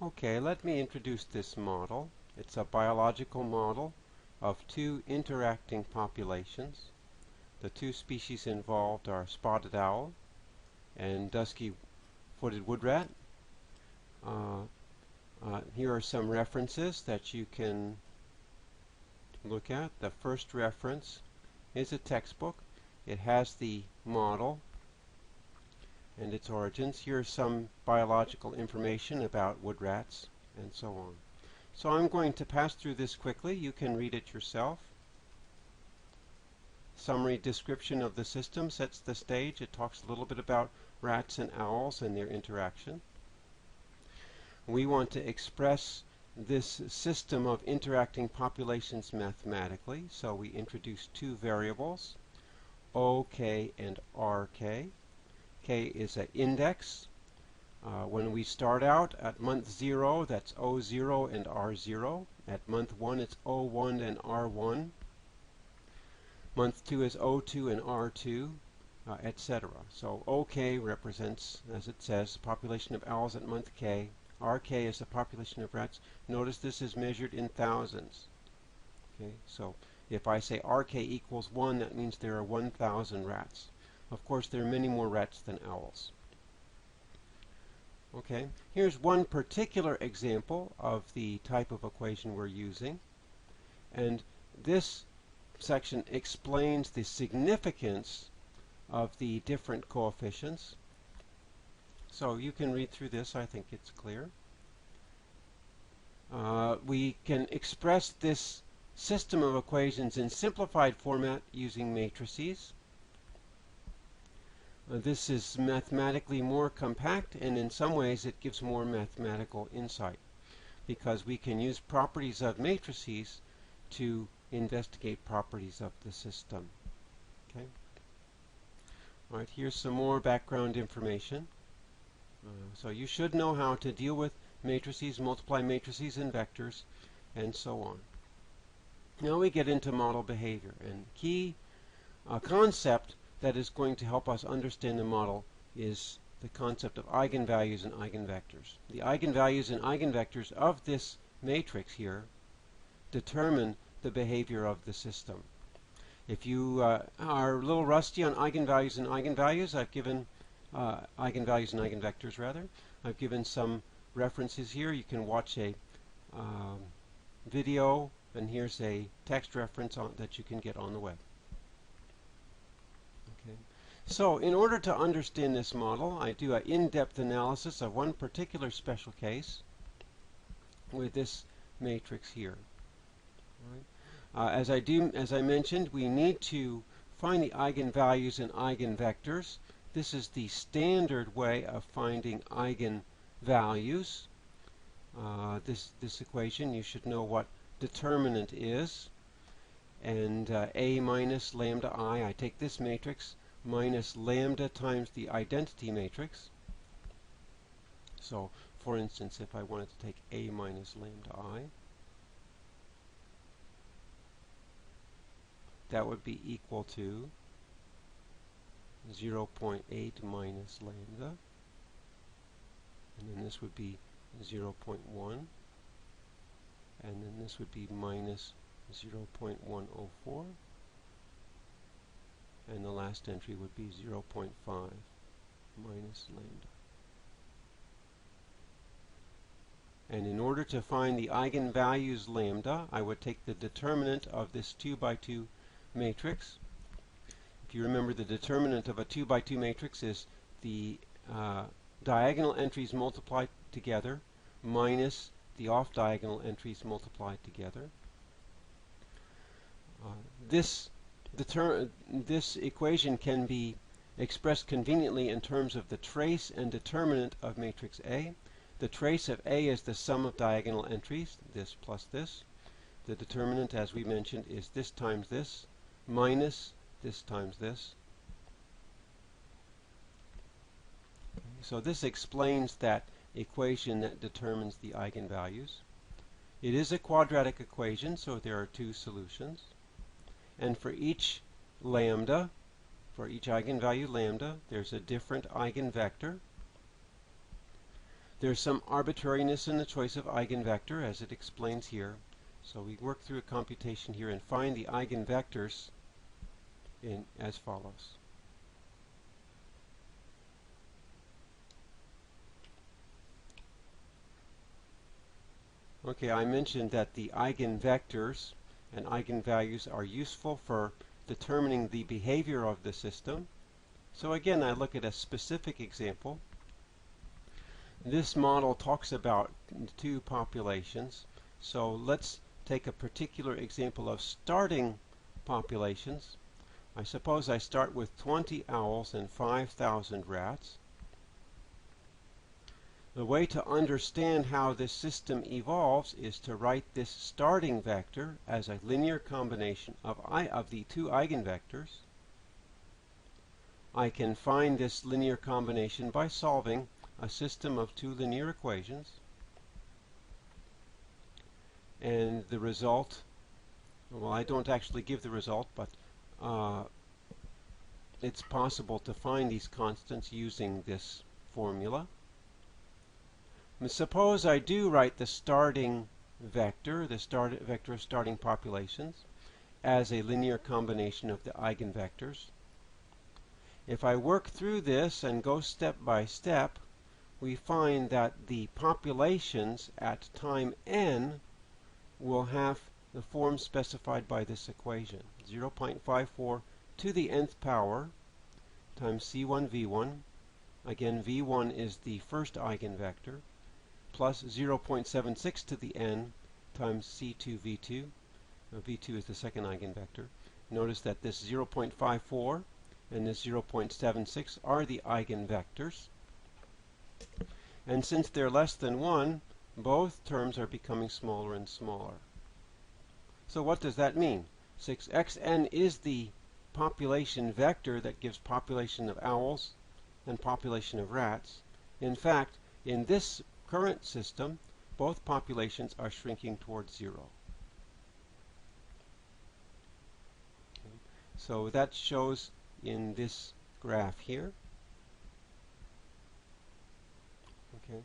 Okay, let me introduce this model. It's a biological model of two interacting populations. The two species involved are spotted owl and dusky-footed woodrat. Here are some references that you can look at. The first reference is a textbook. It has the model and its origins. Here's some biological information about wood rats and so on. So I'm going to pass through this quickly. You can read it yourself. Summary description of the system sets the stage. It talks a little bit about rats and owls and their interaction. We want to express this system of interacting populations mathematically, so we introduce two variables, OK and RK. K is an index. When we start out at month 0, that's O0 and R0. At month 1, it's O1 and R1. Month 2 is O2 and R2, etc. So OK represents, as it says, the population of owls at month K. RK is the population of rats. Notice this is measured in thousands. Okay, so if I say RK equals 1, that means there are 1,000 rats. Of course, there are many more rats than owls. Okay, here's one particular example of the type of equation we're using. And this section explains the significance of the different coefficients. So you can read through this. I think it's clear. We can express this system of equations in simplified format using matrices. This is mathematically more compact, and in some ways it gives more mathematical insight because we can use properties of matrices to investigate properties of the system. Okay. All right, here's some more background information. So you should know how to deal with matrices, multiply matrices and vectors, and so on. Now we get into model behavior, and key concept that is going to help us understand the model is the concept of eigenvalues and eigenvectors. The eigenvalues and eigenvectors of this matrix here determine the behavior of the system. If you are a little rusty on eigenvalues and eigenvalues, I've given eigenvalues and eigenvectors rather. I've given some references here. You can watch a video, and here's a text reference that you can get on the web. Okay. So in order to understand this model, I do an in-depth analysis of one particular special case with this matrix here. All right. As I mentioned, we need to find the eigenvalues and eigenvectors. This is the standard way of finding eigenvalues. This equation, you should know what determinant is. And A minus lambda I take this matrix minus lambda times the identity matrix. So, for instance, if I wanted to take A minus lambda I, that would be equal to 0.8 minus lambda, and then this would be 0.1, and then this would be minus 0.104, and the last entry would be 0.5 minus lambda. And in order to find the eigenvalues lambda, I would take the determinant of this 2 by 2 matrix. If you remember, the determinant of a 2 by 2 matrix is the diagonal entries multiplied together minus the off-diagonal entries multiplied together. This equation can be expressed conveniently in terms of the trace and determinant of matrix A. The trace of A is the sum of diagonal entries, this plus this. The determinant, as we mentioned, is this times this minus this times this. Okay, so this explains that equation that determines the eigenvalues. It is a quadratic equation, so there are two solutions. And for each lambda, for each eigenvalue lambda, there's a different eigenvector. There's some arbitrariness in the choice of eigenvector, as it explains here. So we work through a computation here and find the eigenvectors as follows. Okay, I mentioned that the eigenvectors and eigenvalues are useful for determining the behavior of the system. So again, I look at a specific example. This model talks about two populations. So let's take a particular example of starting populations. I suppose I start with 20 owls and 5,000 rats. The way to understand how this system evolves is to write this starting vector as a linear combination of the two eigenvectors. I can find this linear combination by solving a system of two linear equations. And the result, well, I don't actually give the result, but it's possible to find these constants using this formula. Suppose I do write the starting vector, vector of starting populations, as a linear combination of the eigenvectors. If I work through this and go step by step, we find that the populations at time n will have the form specified by this equation. 0.54 to the nth power times c1 v1. Again, v1 is the first eigenvector, plus 0.76 to the n times c2 v2. v2 is the second eigenvector. Notice that this 0.54 and this 0.76 are the eigenvectors. And since they're less than 1, both terms are becoming smaller and smaller. So what does that mean? 6xn is the population vector that gives population of owls and population of rats. In fact, in this current system, both populations are shrinking towards 0. Okay. So that shows in this graph here. Okay.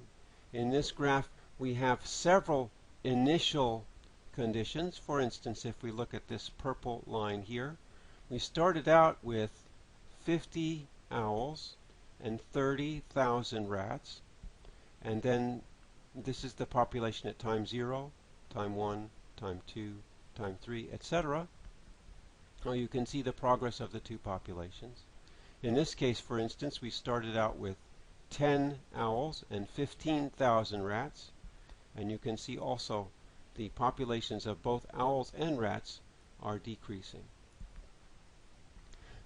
In this graph, we have several initial conditions. For instance, if we look at this purple line here, we started out with 50 owls and 30,000 rats. And then this is the population at time 0, time 1, time 2, time 3, etc. Now you can see the progress of the two populations. In this case, for instance, we started out with 10 owls and 15,000 rats. And you can see also the populations of both owls and rats are decreasing.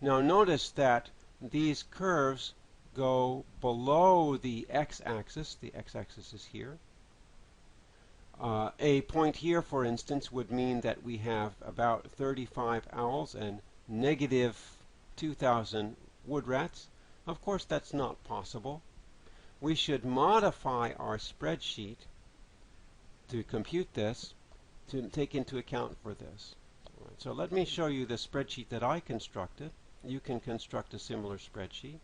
Now notice that these curves go below the x-axis. The x-axis is here. A point here, for instance, would mean that we have about 35 owls and negative 2,000 wood rats. Of course, that's not possible. We should modify our spreadsheet to compute this to take into account for this. Right, so let me show you the spreadsheet that I constructed. You can construct a similar spreadsheet.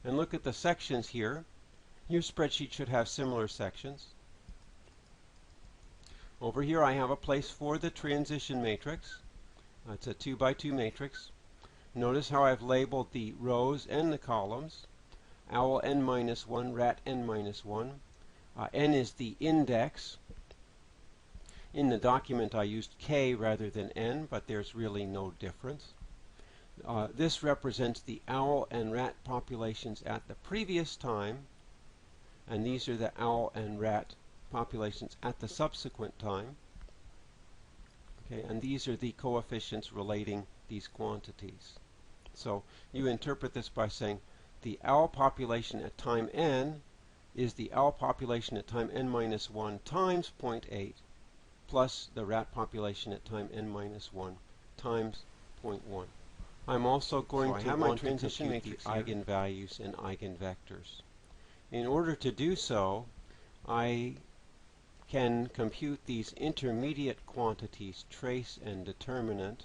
And look at the sections here. Your spreadsheet should have similar sections. Over here I have a place for the transition matrix. It's a 2 by 2 matrix. Notice how I've labeled the rows and the columns. Owl n minus 1, rat n minus 1. N is the index. In the document I used k rather than n, but there's really no difference. This represents the owl and rat populations at the previous time, and these are the owl and rat populations at the subsequent time. Okay, and these are the coefficients relating these quantities. So you interpret this by saying the owl population at time n is the owl population at time n minus 1 times 0.8 plus the rat population at time n minus 1 times 0.1. I'm also going to have my transition matrix eigenvalues and eigenvectors. In order to do so, I can compute these intermediate quantities, trace and determinant.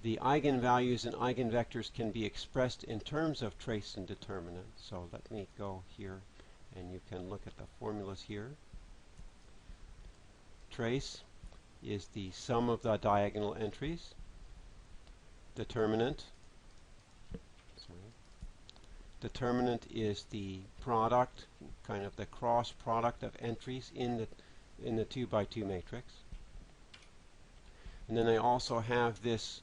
the eigenvalues and eigenvectors can be expressed in terms of trace and determinant. So let me go here and you can look at the formulas here. Trace is the sum of the diagonal entries. Determinant is the product, kind of the cross product of entries in the 2 by 2 matrix. And then I also have this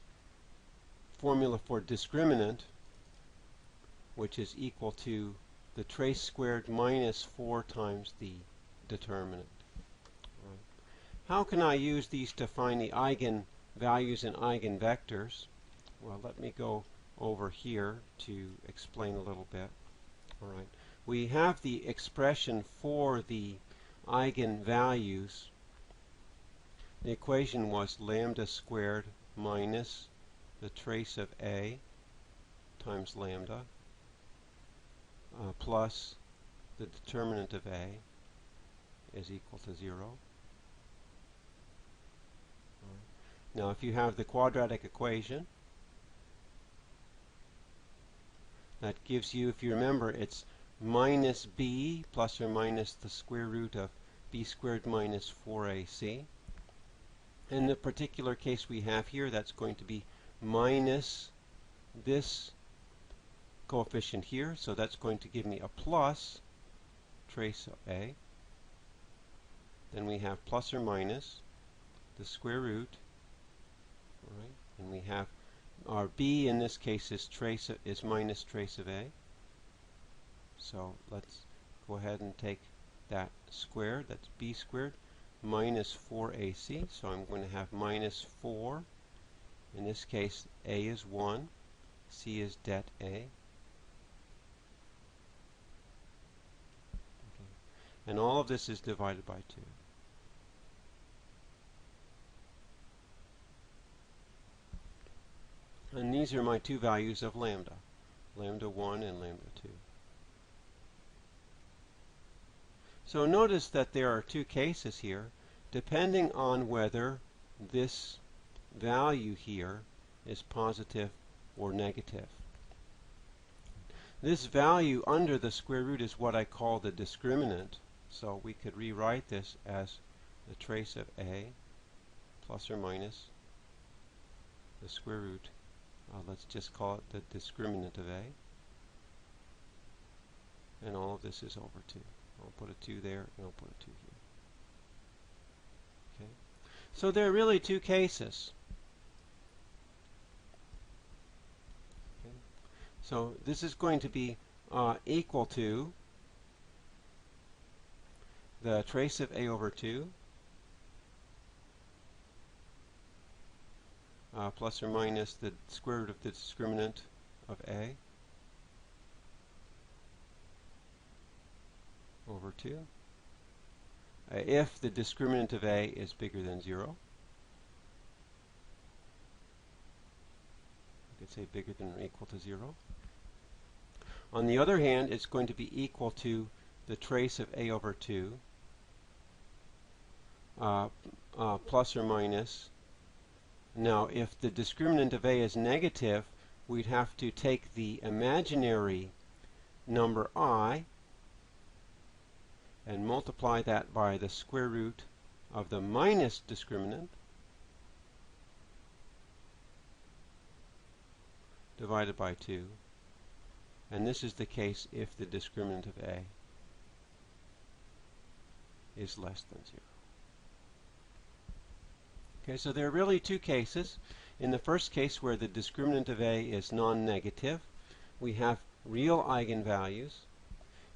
formula for discriminant, which is equal to the trace squared minus 4 times the determinant. Right. How can I use these to find the eigenvalues and eigenvectors? Well, let me go over here to explain a little bit. All right. We have the expression for the eigenvalues. The equation was lambda squared minus the trace of A times lambda plus the determinant of A is equal to 0. Right. Now, if you have the quadratic equation, that gives you, if you remember, it's minus b plus or minus the square root of b squared minus 4ac. In the particular case we have here, that's going to be minus this coefficient here, so that's going to give me a plus trace of a. Then we have plus or minus the square root, all right, and we have our b in this case is minus trace of a. So let's go ahead and take that squared, that's b squared minus 4ac, so I'm going to have minus 4. In this case, a is 1, c is det a. Okay. And all of this is divided by 2. And these are my two values of lambda, lambda 1 and lambda 2. So notice that there are two cases here, depending on whether this value here is positive or negative. This value under the square root is what I call the discriminant, so we could rewrite this as the trace of a plus or minus the square root. Let's just call it the discriminant of a, and all of this is over 2. I'll put a 2 there, and I'll put a 2 here. Okay. So there are really two cases. Okay. So this is going to be equal to the trace of a over 2 plus or minus the square root of the discriminant of a over 2 if the discriminant of a is bigger than 0. I could say bigger than or equal to 0. On the other hand, it's going to be equal to the trace of a over 2 plus or minus. Now, if the discriminant of a is negative, we'd have to take the imaginary number I and multiply that by the square root of the minus discriminant divided by 2. And this is the case if the discriminant of a is less than 0. Okay, so there are really two cases. In the first case, where the discriminant of a is non-negative, we have real eigenvalues.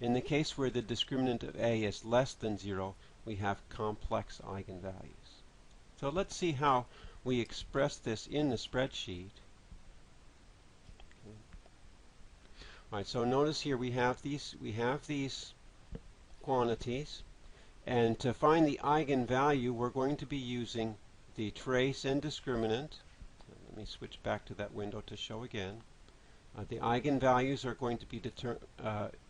In the case where the discriminant of a is less than 0, we have complex eigenvalues. So let's see how we express this in the spreadsheet. Okay. All right, so notice here we have these quantities, and to find the eigenvalue, we're going to be using the trace and discriminant. Let me switch back to that window to show again. The eigenvalues are going to be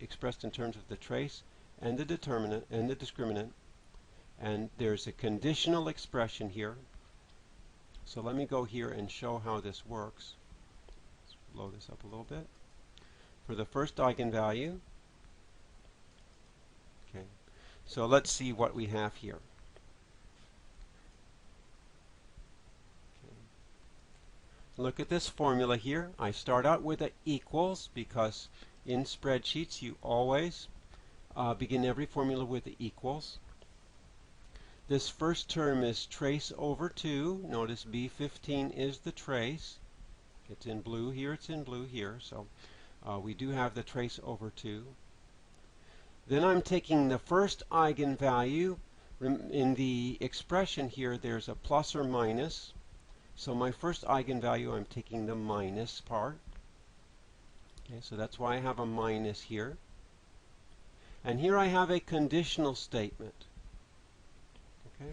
expressed in terms of the trace and the determinant and the discriminant, and there's a conditional expression here So let me go here and show how this works. Let's blow this up a little bit. For the first eigenvalue, okay, so let's see what we have here. Look at this formula here. I start out with a equals because in spreadsheets you always begin every formula with the equals. This first term is trace over 2. Notice B15 is the trace. It's in blue here, it's in blue here, so we do have the trace over 2. Then I'm taking the first eigenvalue. In the expression here there's a plus or minus. So my first eigenvalue, I'm taking the minus part. Okay, so that's why I have a minus here. And here I have a conditional statement. Okay.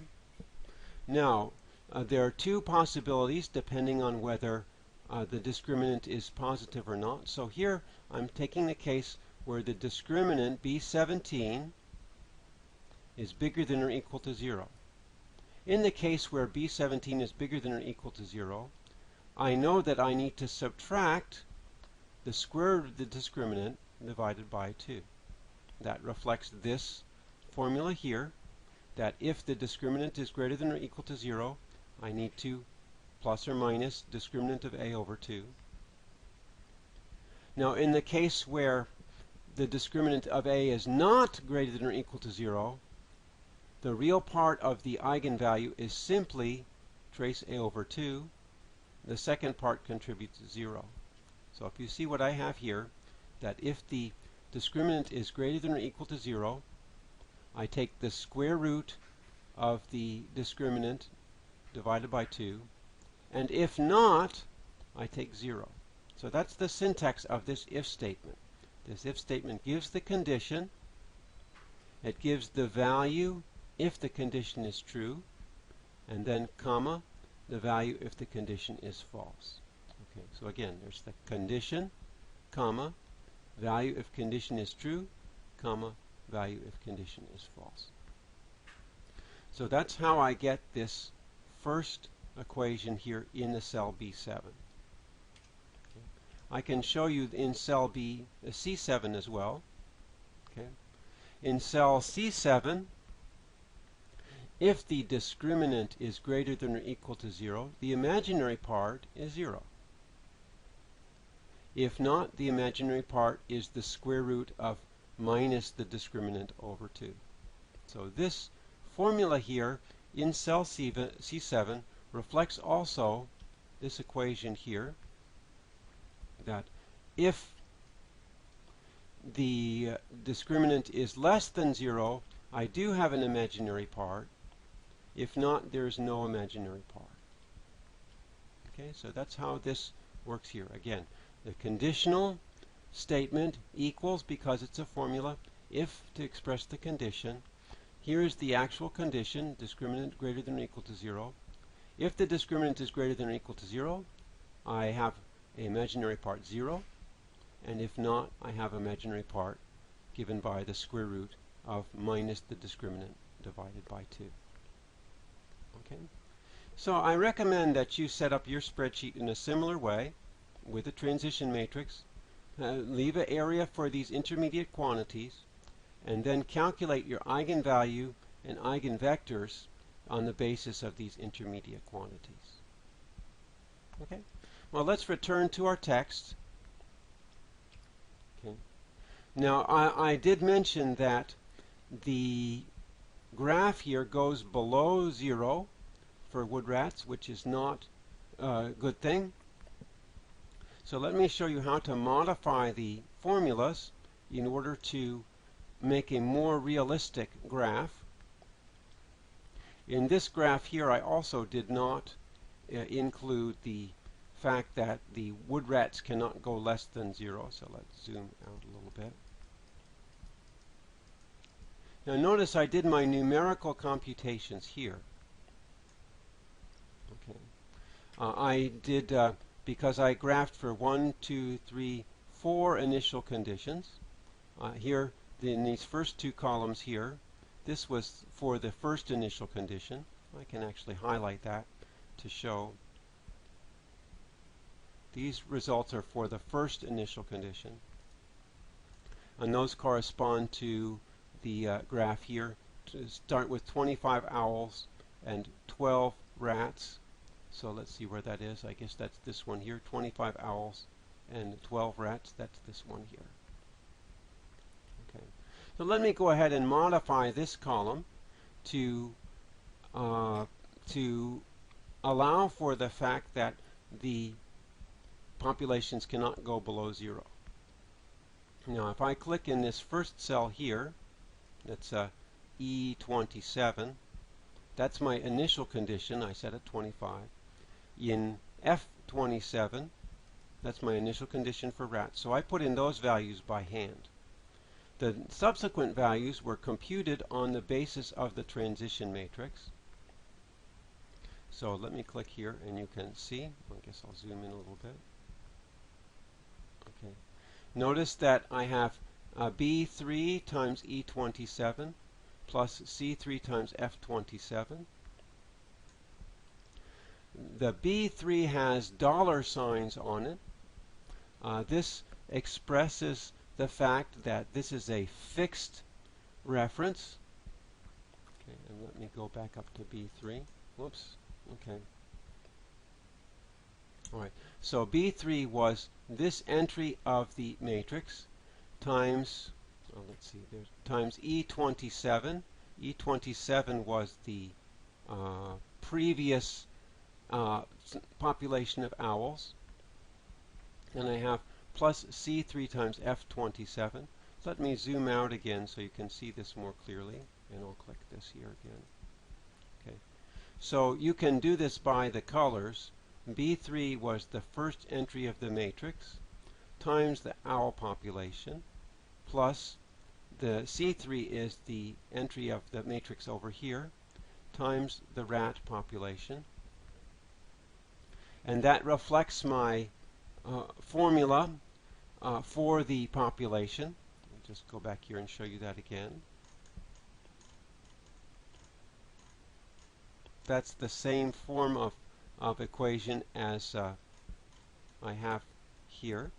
Now, there are two possibilities depending on whether the discriminant is positive or not. So here I'm taking the case where the discriminant B17 is bigger than or equal to 0. In the case where B17 is bigger than or equal to 0, I know that I need to subtract the square root of the discriminant divided by 2. That reflects this formula here, that if the discriminant is greater than or equal to 0, I need to plus or minus discriminant of a over 2. Now in the case where the discriminant of a is not greater than or equal to 0, the real part of the eigenvalue is simply trace a over 2. The second part contributes 0. So if you see what I have here, that if the discriminant is greater than or equal to 0, I take the square root of the discriminant divided by 2, and if not, I take 0. So that's the syntax of this if statement. This if statement gives the condition, it gives the value if the condition is true, and then comma, the value if the condition is false. Okay, so again, there's the condition, comma, value if condition is true, comma, value if condition is false. So that's how I get this first equation here in the cell B7. Okay. I can show you in cell C7 as well. Okay. In cell C7, if the discriminant is greater than or equal to 0, the imaginary part is 0. If not, the imaginary part is the square root of minus the discriminant over 2. So this formula here in cell C7 reflects also this equation here, that if the discriminant is less than 0, I do have an imaginary part. If not, there is no imaginary part. Okay, so that's how this works here. Again, the conditional statement equals, because it's a formula, if to express the condition. Here is the actual condition, discriminant greater than or equal to 0. If the discriminant is greater than or equal to 0, I have an imaginary part 0. And if not, I have imaginary part given by the square root of minus the discriminant divided by 2. Okay? So I recommend that you set up your spreadsheet in a similar way with a transition matrix. Leave an area for these intermediate quantities, and then calculate your eigenvalue and eigenvectors on the basis of these intermediate quantities. Okay? Well, let's return to our text. Okay. Now, I did mention that the graph here goes below 0 for wood rats, which is not a good thing. So let me show you how to modify the formulas in order to make a more realistic graph. In this graph here, I also did not include the fact that the wood rats cannot go less than 0. So let's zoom out a little bit. Now notice I did my numerical computations here. Okay. I did, because I graphed for 1, 2, 3, 4 initial conditions. Here, in these first two columns here, this was for the first initial condition. I can actually highlight that to show these results are for the first initial condition, and those correspond to the graph here. To start with 25 owls and 12 rats. So let's see where that is. I guess that's this one here. 25 owls and 12 rats. That's this one here. Okay. So let me go ahead and modify this column to allow for the fact that the populations cannot go below 0. Now, if I click in this first cell here, that's E27. That's my initial condition. I set at 25. In F27, that's my initial condition for rats. So I put in those values by hand. The subsequent values were computed on the basis of the transition matrix. So let me click here and you can see. I guess I'll zoom in a little bit. Okay. Notice that I have B3 times E27 plus C3 times F27. The B3 has dollar signs on it. This expresses the fact that this is a fixed reference. Okay, and let me go back up to B3. Whoops. Okay. All right. So B3 was this entry of the matrix times, let's see, there's times E27. E27 was the previous population of owls. And I have plus C3 times F27. Let me zoom out again so you can see this more clearly. And I'll click this here again. Okay. So you can do this by the colors. B3 was the first entry of the matrix times the owl population plus the C3 is the entry of the matrix over here times the rat population. And that reflects my formula for the population. I'll just go back here and show you that again. That's the same form of equation as I have here.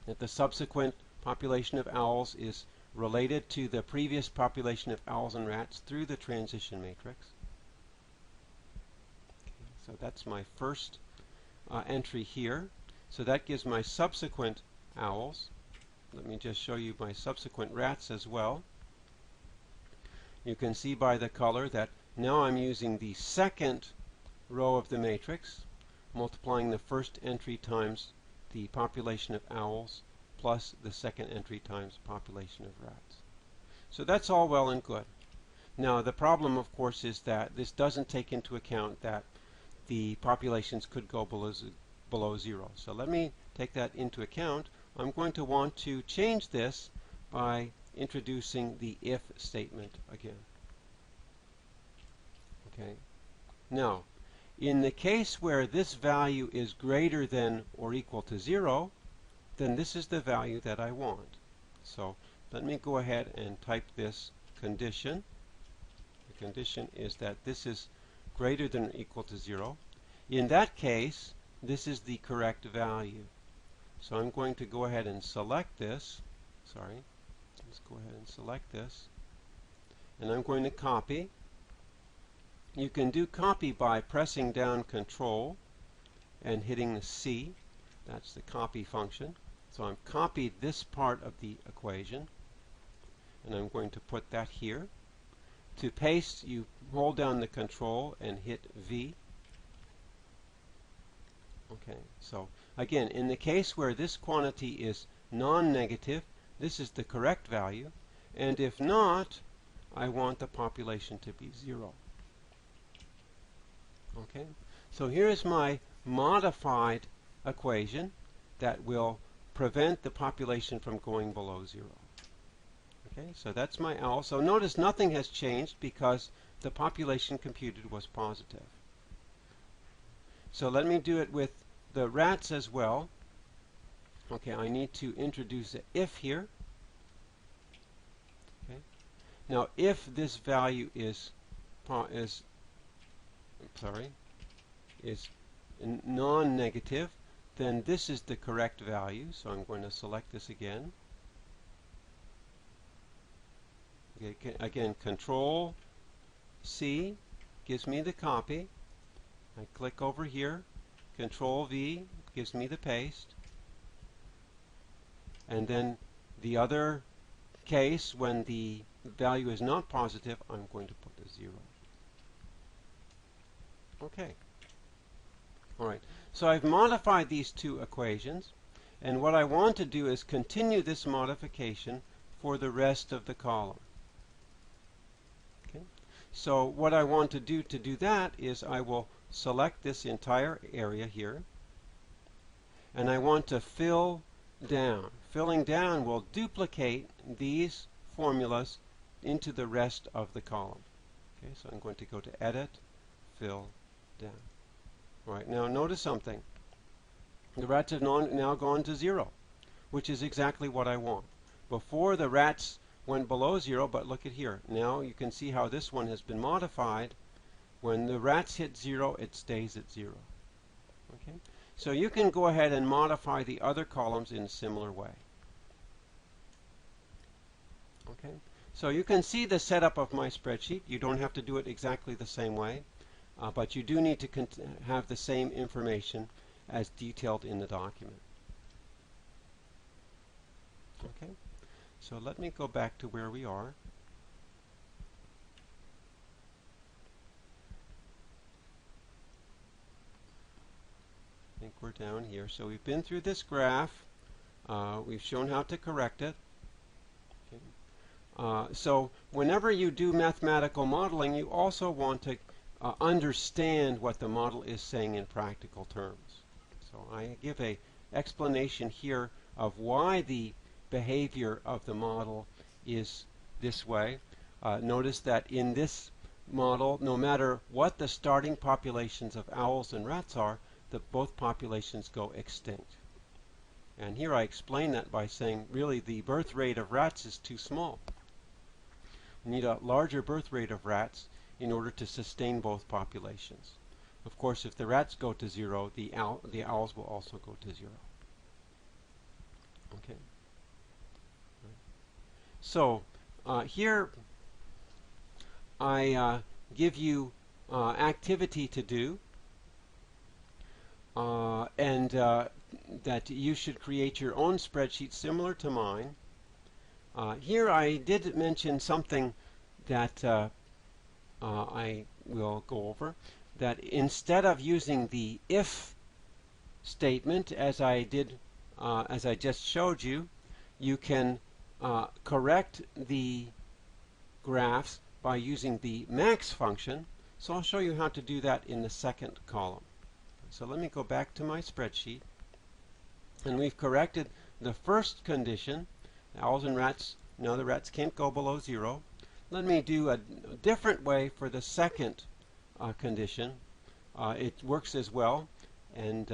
That the subsequent population of owls is related to the previous population of owls and rats through the transition matrix. Okay, so that's my first entry here. So that gives my subsequent owls. Let me just show you my subsequent rats as well. You can see by the color that now I'm using the second row of the matrix, multiplying the first entry times the population of owls plus the second entry times population of rats. So that's all well and good. Now the problem, of course, is that this doesn't take into account that the populations could go below 0. So let me take that into account. I'm going to want to change this by introducing the if statement again. Okay. Now, in the case where this value is greater than or equal to 0, then this is the value that I want. So let me go ahead and type this condition. The condition is that this is greater than or equal to 0. In that case, this is the correct value. So I'm going to go ahead and select this. Sorry. Let's go ahead and select this. And I'm going to copy. You can do copy by pressing down Control and hitting the C. That's the copy function. So I've copied this part of the equation, and I'm going to put that here. To paste, you hold down the Control and hit V. Okay, so again, in the case where this quantity is non-negative, this is the correct value, and if not, I want the population to be 0. Okay, so here's my modified equation that will prevent the population from going below 0. Okay, so that's my owl. So notice nothing has changed because the population computed was positive. So let me do it with the rats as well. Okay, I need to introduce an if here. Okay, now if this value is is non-negative, then this is the correct value. So I'm going to select this again. Okay, again, Control C gives me the copy. I click over here. Control V gives me the paste. And then the other case, when the value is not positive, I'm going to put a 0. Okay. All right. So I've modified these two equations, and what I want to do is continue this modification for the rest of the column. Okay. So what I want to do that is I will select this entire area here, and I want to fill down. Filling down will duplicate these formulas into the rest of the column. Okay, so I'm going to go to Edit, Fill Down. All right, now notice something. The rats have now gone to 0, which is exactly what I want. Before, the rats went below 0, but look at here. Now you can see how this one has been modified. When the rats hit 0, it stays at 0. Okay? So you can go ahead and modify the other columns in a similar way. Okay? So you can see the setup of my spreadsheet. You don't have to do it exactly the same way, but you do need to have the same information as detailed in the document. Okay? So let me go back to where we are. I think we're down here. So we've been through this graph. We've shown how to correct it. Okay. So whenever you do mathematical modeling, you also want to understand what the model is saying in practical terms. So I give an explanation here of why the behavior of the model is this way. Notice that in this model, no matter what the starting populations of owls and rats are, both populations go extinct. And here I explain that by saying, really, the birth rate of rats is too small. We need a larger birth rate of rats in order to sustain both populations. Of course, if the rats go to 0, the owls will also go to 0. Okay. So here I give you activity to do. And that you should create your own spreadsheet similar to mine. Here I did mention something that I will go over, that instead of using the if statement as I just showed you, you can correct the graphs by using the max function. So I'll show you how to do that in the second column. So let me go back to my spreadsheet, and we've corrected the first condition. Owls and rats, now the rats can't go below 0. Let me do a different way for the second condition. It works as well, and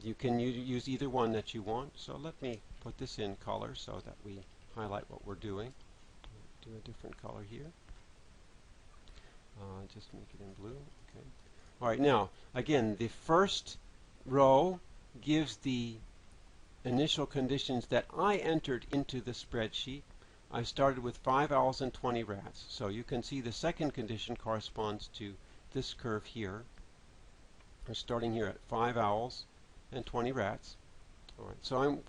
you can use either one that you want. So let me put this in color so that we highlight what we're doing. Do a different color here. Just make it in blue. Okay. All right, now, again, the first row gives the initial conditions that I entered into the spreadsheet. I started with 5 owls and 20 rats. So you can see the second condition corresponds to this curve here. We're starting here at 5 owls and 20 rats. All right, so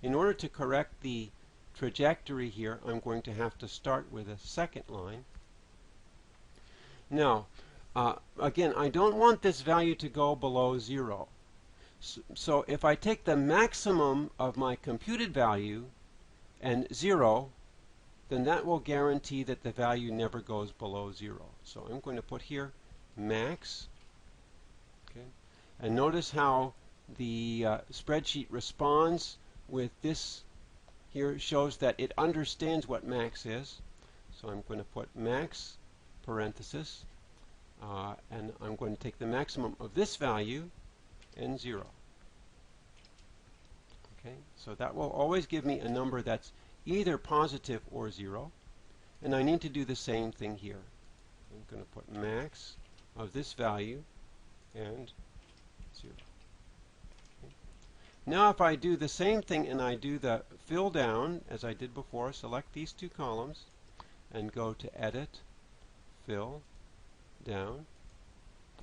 in order to correct the trajectory here, I'm going to have to start with a second line. Now, again, I don't want this value to go below 0. So if I take the maximum of my computed value and 0, then that will guarantee that the value never goes below 0. So I'm going to put here max. Okay. And notice how the spreadsheet responds with this here. Shows that it understands what max is. So I'm going to put max parenthesis, and I'm going to take the maximum of this value and 0. Okay, so that will always give me a number that's either positive or 0, and I need to do the same thing here. I'm going to put max of this value and 0. Okay. Now if I do the same thing and I do the fill down as I did before, select these two columns and go to Edit, Fill, Down.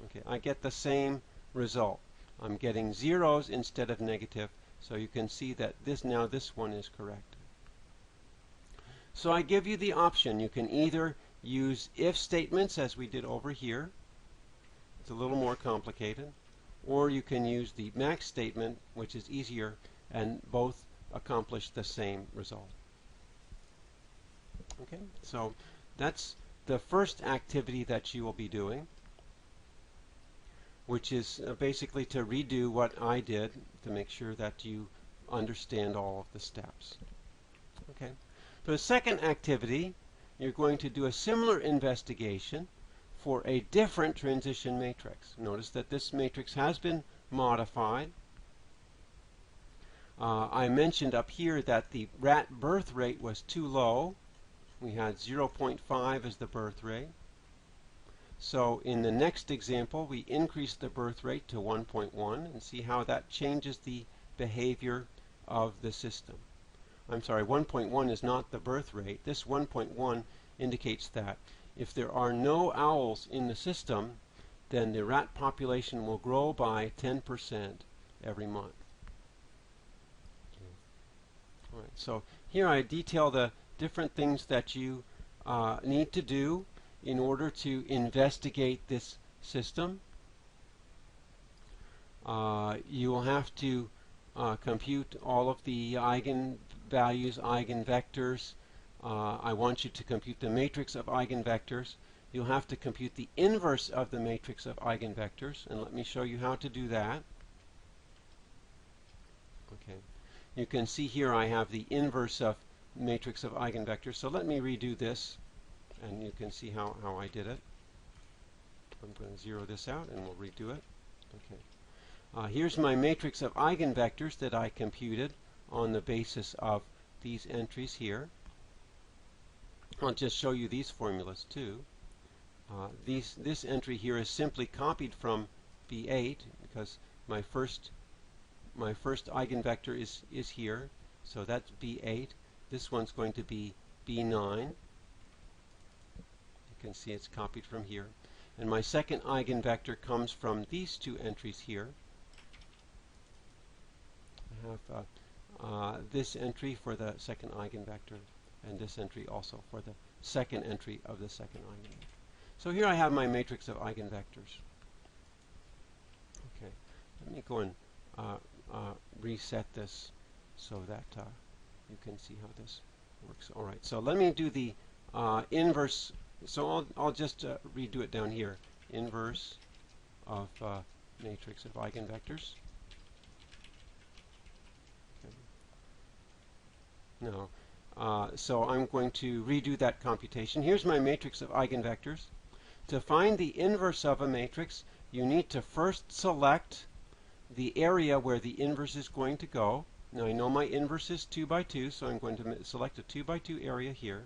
Okay, I get the same result. I'm getting zeros instead of negative, so you can see that this one is correct. So I give you the option. You can either use if statements as we did over here. It's a little more complicated. Or you can use the max statement, which is easier, and both accomplish the same result. Okay, so that's the first activity that you will be doing, which is basically to redo what I did to make sure that you understand all of the steps. Okay. For the second activity, you're going to do a similar investigation for a different transition matrix. Notice that this matrix has been modified. I mentioned up here that the rat birth rate was too low. We had 0.5 as the birth rate. So in the next example, we increase the birth rate to 1.1 and see how that changes the behavior of the system. I'm sorry, 1.1 is not the birth rate. This 1.1 indicates that if there are no owls in the system, then the rat population will grow by 10% every month. Okay. All right, so here I detail the different things that you need to do in order to investigate this system. You will have to compute all of the eigenvalues, eigenvectors. I want you to compute the matrix of eigenvectors. You'll have to compute the inverse of the matrix of eigenvectors, and let me show you how to do that. Okay. You can see here I have the inverse of matrix of eigenvectors. So let me redo this, and you can see how I did it. I'm going to zero this out, and we'll redo it. Okay. Here's my matrix of eigenvectors that I computed on the basis of these entries here. I'll just show you these formulas too. This entry here is simply copied from B8 because my first eigenvector is here, so that's B8. This one's going to be B9. You can see it's copied from here. And my second eigenvector comes from these two entries here. I have this entry for the second eigenvector, and this entry also for the second entry of the second eigenvector. So here I have my matrix of eigenvectors. Okay, let me go and reset this so that you can see how this works. All right, so let me do the inverse. So I'll just redo it down here. Inverse of matrix of eigenvectors. Okay. Now, so I'm going to redo that computation. Here's my matrix of eigenvectors. To find the inverse of a matrix, you need to first select the area where the inverse is going to go. Now I know my inverse is 2 by 2, so I'm going to select a 2 by 2 area here.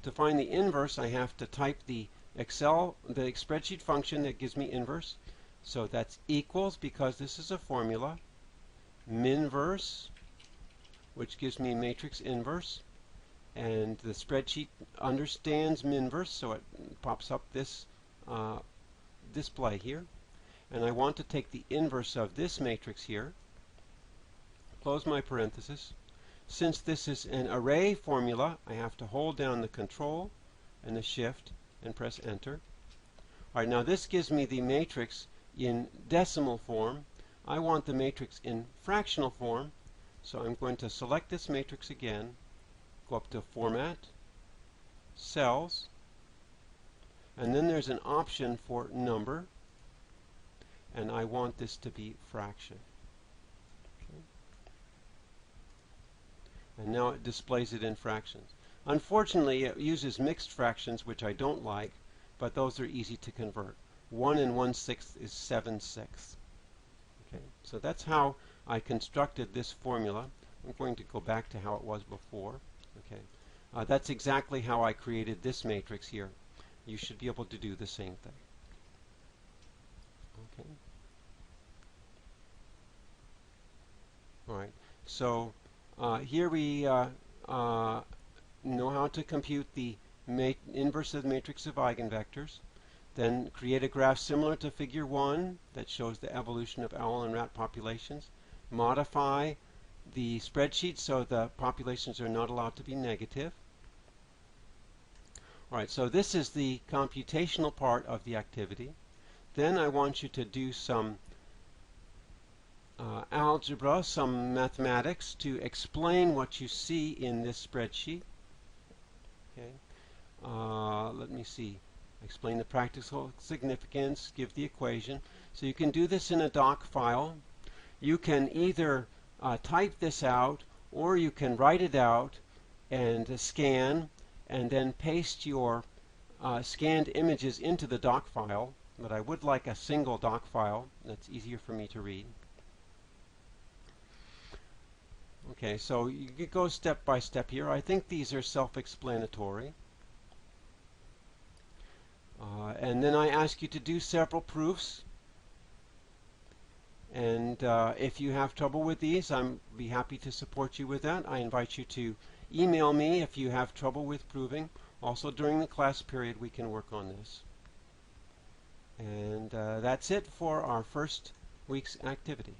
To find the inverse, I have to type the spreadsheet function that gives me inverse. So that's equals, because this is a formula, minverse, which gives me matrix inverse. And the spreadsheet understands minverse, so it pops up this display here. And I want to take the inverse of this matrix here, close my parenthesis. Since this is an array formula, I have to hold down the Control and the Shift and press Enter. All right, now this gives me the matrix in decimal form. I want the matrix in fractional form, so I'm going to select this matrix again, go up to Format, Cells, and then there's an option for number, and I want this to be fraction. Okay. And now it displays it in fractions. Unfortunately, it uses mixed fractions, which I don't like, but those are easy to convert. 1 1/6 is 7/6. Okay, so that's how I constructed this formula. I'm going to go back to how it was before. Okay, that's exactly how I created this matrix here. You should be able to do the same thing. All right. So here we know how to compute the inverse of the matrix of eigenvectors. Then create a graph similar to figure 1 that shows the evolution of owl and rat populations. Modify the spreadsheet so the populations are not allowed to be negative. All right, so this is the computational part of the activity. Then I want you to do some algebra, some mathematics to explain what you see in this spreadsheet. Okay. Let me see. Explain the practical significance, give the equation. So you can do this in a doc file. You can either type this out, or you can write it out and scan and then paste your scanned images into the doc file. But I would like a single doc file that's easier for me to read. Okay, so you could go step by step here. I think these are self-explanatory. And then I ask you to do several proofs. And if you have trouble with these, I'd be happy to support you with that. I invite you to email me if you have trouble with proving. Also, during the class period, we can work on this. And that's it for our first week's activity.